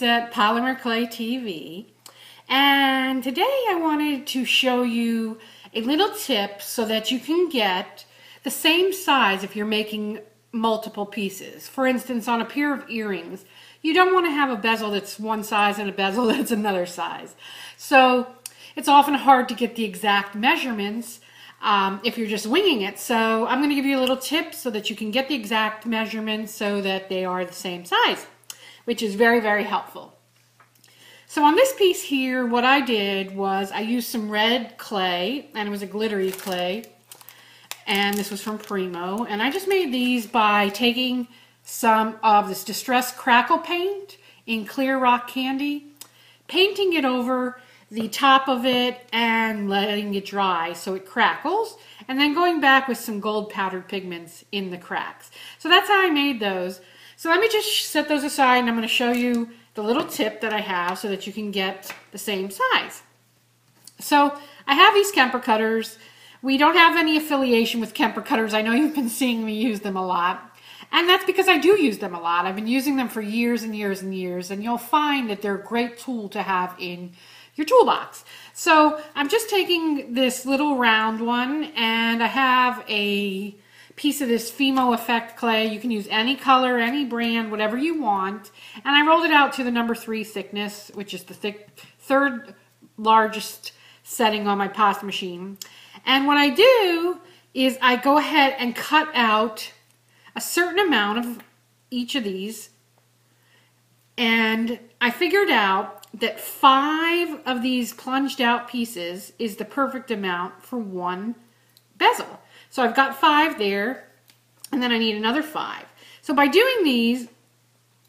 Lisa at Polymer Clay TV, and today I wanted to show you a little tip so that you can get the same size if you're making multiple pieces. For instance, on a pair of earrings, you don't want to have a bezel that's one size and a bezel that's another size. So it's often hard to get the exact measurements if you're just winging it. So I'm going to give you a little tip so that you can get the exact measurements so that they are the same size, which is very, very helpful. So on this piece here, what I did was I used some red clay, and it was a glittery clay, and this was from Primo, and I just made these by taking some of this distressed crackle paint in clear rock candy, painting it over the top of it and letting it dry so it crackles, and then going back with some gold powdered pigments in the cracks. So that's how I made those. So let me just set those aside, and I'm going to show you the little tip that I have so that you can get the same size. So I have these Kemper cutters. We don't have any affiliation with Kemper cutters. I know you've been seeing me use them a lot, and that's because I do use them a lot. I've been using them for years and years and years, and you'll find that they're a great tool to have in your toolbox. So I'm just taking this little round one, and I have a piece of this Fimo Effect clay. You can use any color, any brand, whatever you want. And I rolled it out to the number 3 thickness, which is the third largest setting on my pasta machine. And what I do is I go ahead and cut out a certain amount of each of these. And I figured out that 5 of these plunged out pieces is the perfect amount for one bezel. So I've got 5 there, and then I need another 5. So by doing these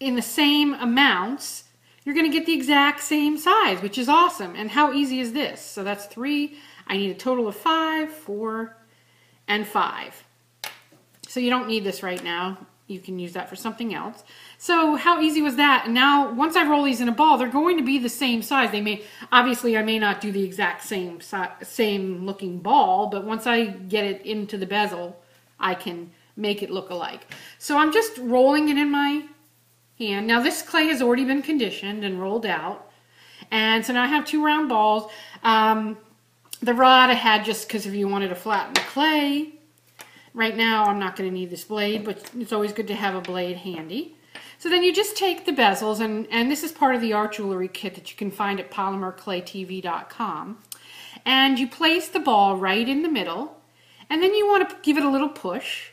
in the same amounts, you're going to get the exact same size, which is awesome. And how easy is this? So that's 3. I need a total of 5, 4, and 5. So you don't need this right now. You can use that for something else. So how easy was that? And now once I roll these in a ball, they're going to be the same size. They may, obviously I may not do the exact same looking ball, but once I get it into the bezel, I can make it look alike. So I'm just rolling it in my hand. Now this clay has already been conditioned and rolled out. And so now I have 2 round balls. The rod I had just because if you wanted to flatten the clay. Right now I'm not going to need this blade, but it's always good to have a blade handy. So then you just take the bezels, and this is part of the art jewelry kit that you can find at polymerclaytv.com. And you place the ball right in the middle, and then you want to give it a little push.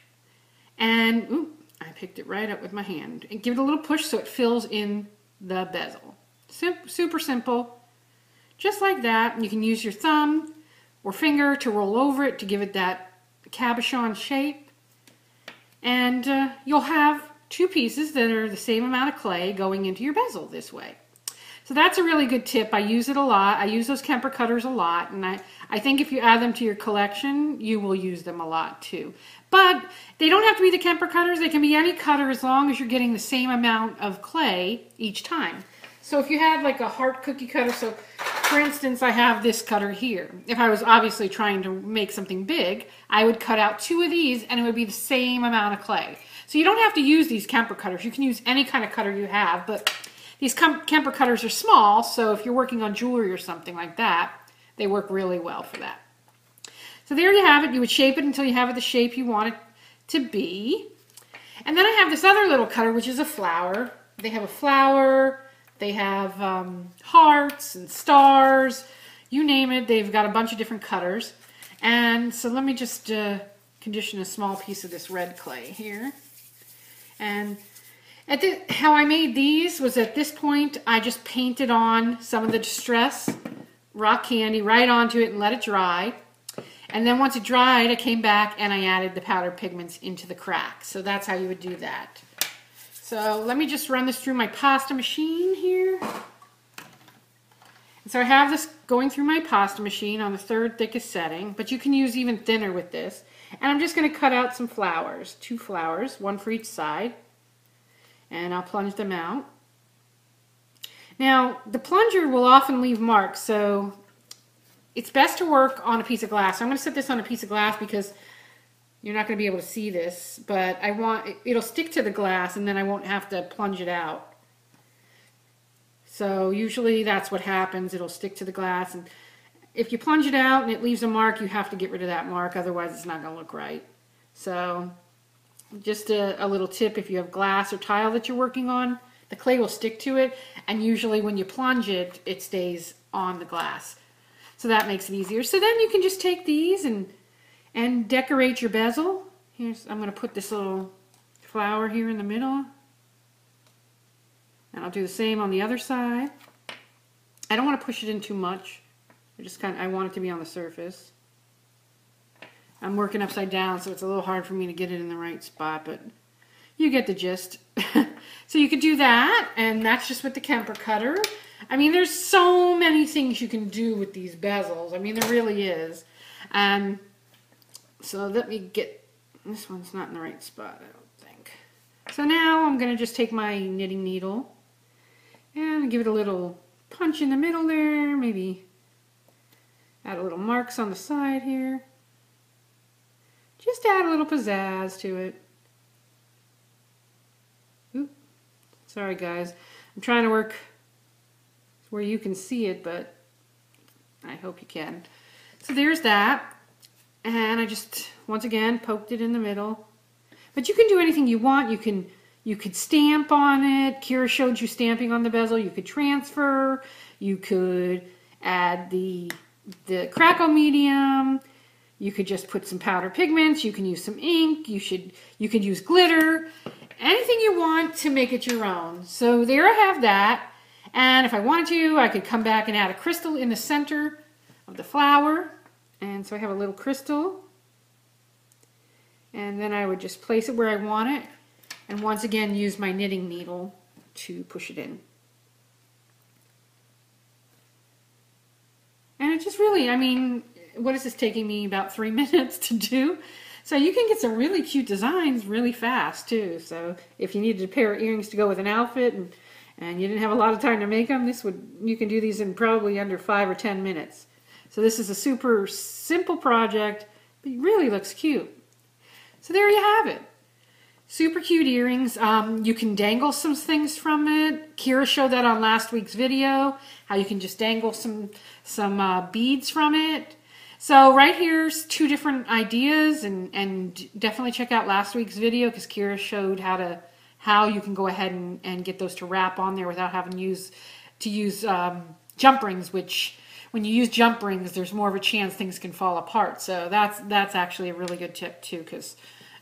And, ooh, I picked it right up with my hand. And give it a little push so it fills in the bezel. Super simple. Just like that. And you can use your thumb or finger to roll over it to give it that cabochon shape, and you'll have 2 pieces that are the same amount of clay going into your bezel this way. So that's a really good tip. I use it a lot. I use those Kemper cutters a lot, and I think if you add them to your collection, you will use them a lot too. But they don't have to be the Kemper cutters. They can be any cutter as long as you're getting the same amount of clay each time. So if you have like a heart cookie cutter, so for instance, I have this cutter here. If I was obviously trying to make something big, I would cut out 2 of these and it would be the same amount of clay. So you don't have to use these Kemper cutters. You can use any kind of cutter you have, but these Kemper cutters are small, so if you're working on jewelry or something like that, they work really well for that. So there you have it. You would shape it until you have it the shape you want it to be. And then I have this other little cutter, which is a flower. They have a flower. They have hearts and stars, you name it. They've got a bunch of different cutters. And so let me just condition a small piece of this red clay here. And how I made these was at this point, I just painted on some of the distress rock candy right onto it and let it dry. And then once it dried, I came back and I added the powdered pigments into the cracks. So that's how you would do that. So let me just run this through my pasta machine here. And so I have this going through my pasta machine on the 3rd thickest setting, but you can use even thinner with this. And I'm just going to cut out some flowers, 2 flowers, 1 for each side. And I'll plunge them out. Now, the plunger will often leave marks, so it's best to work on a piece of glass. So I'm going to set this on a piece of glass because You're not going to be able to see this, but it'll stick to the glass and then I won't have to plunge it out. So usually that's what happens. It'll stick to the glass, and if you plunge it out and it leaves a mark, you have to get rid of that mark, otherwise it's not going to look right. So just a little tip, if you have glass or tile that you're working on, the clay will stick to it, and usually when you plunge it, it stays on the glass. So that makes it easier. So then you can just take these and decorate your bezel. I'm going to put this little flower here in the middle. And I'll do the same on the other side. I don't want to push it in too much. I want it to be on the surface. I'm working upside down, so it's a little hard for me to get it in the right spot, but you get the gist. So you could do that, and that's just with the Kemper cutter. I mean, there's so many things you can do with these bezels. I mean, there really is. So let me get, this one's not in the right spot, I don't think. So now I'm going to just take my knitting needle and give it a little punch in the middle there, maybe add a little marks on the side here. Just add a little pizzazz to it. Oop. Sorry guys, I'm trying to work where you can see it, but I hope you can. So there's that, and I just once again poked it in the middle. But you can do anything you want. You could stamp on it. Kira showed you stamping on the bezel. You could transfer. You could add the crackle medium. You could just put some powder pigments. You can use some ink. You could use glitter. Anything you want to make it your own. So there I have that. And if I wanted to, I could come back and add a crystal in the center of the flower. And so I have a little crystal. And then I would just place it where I want it. And once again, use my knitting needle to push it in. And it just really, I mean, what is this taking me about 3 minutes to do? So you can get some really cute designs really fast too. So if you needed a pair of earrings to go with an outfit and you didn't have a lot of time to make them, you can do these in probably under 5 or 10 minutes. So this is a super simple project, but it really looks cute. So there you have it. Super cute earrings. You can dangle some things from it. Kira showed that on last week's video, how you can just dangle some beads from it. So right here's 2 different ideas, and definitely check out last week's video because Kira showed how you can go ahead and get those to wrap on there without having to use jump rings, which when you use jump rings, there's more of a chance things can fall apart. So that's actually a really good tip too, because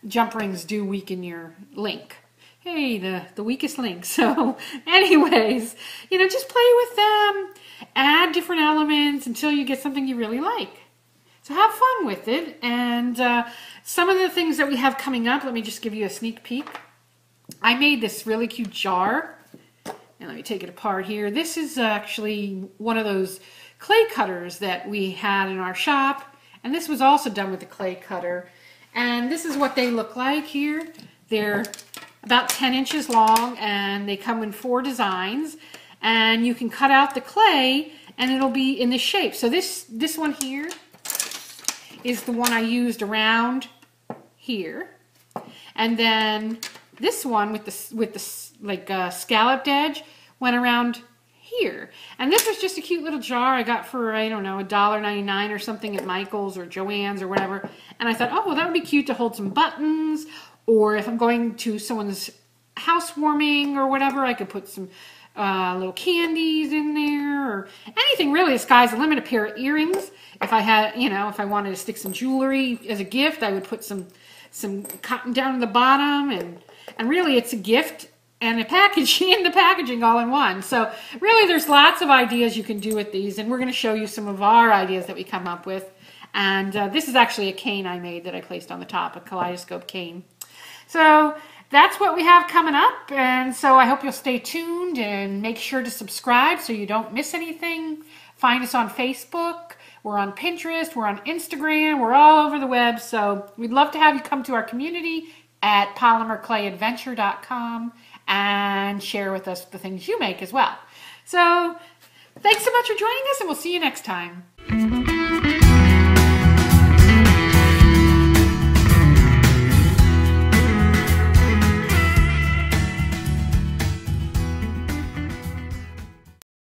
jump rings do weaken your link. Hey, the weakest link. So anyways, just play with them, add different elements until you get something you really like. So have fun with it. And some of the things that we have coming up, let me just give you a sneak peek. I made this really cute jar, and let me take it apart here. This is actually one of those clay cutters that we had in our shop, and this was also done with a clay cutter. And this is what they look like here. They're about 10 inches long, and they come in 4 designs, and you can cut out the clay and it'll be in this shape. So this one here is the one I used around here, and then this one with the scalloped edge went around here. And this was just a cute little jar I got for, I don't know, $1.99 or something at Michael's or Joann's or whatever. And I thought, oh, well, that would be cute to hold some buttons, or if I'm going to someone's housewarming or whatever, I could put some little candies in there, or anything really. The sky's the limit. A pair of earrings. If I had, if I wanted to stick some jewelry as a gift, I would put some cotton down at the bottom, and really it's a gift and a packaging and the packaging all in one. So really there's lots of ideas you can do with these, and we're going to show you some of our ideas that we come up with. And this is actually a cane I made that I placed on the top, a kaleidoscope cane. So that's what we have coming up, and so I hope you'll stay tuned and make sure to subscribe so you don't miss anything. Find us on Facebook, we're on Pinterest, we're on Instagram, we're all over the web, so we'd love to have you come to our community at polymerclayadventure.com and share with us the things you make as well. So thanks so much for joining us, and we'll see you next time.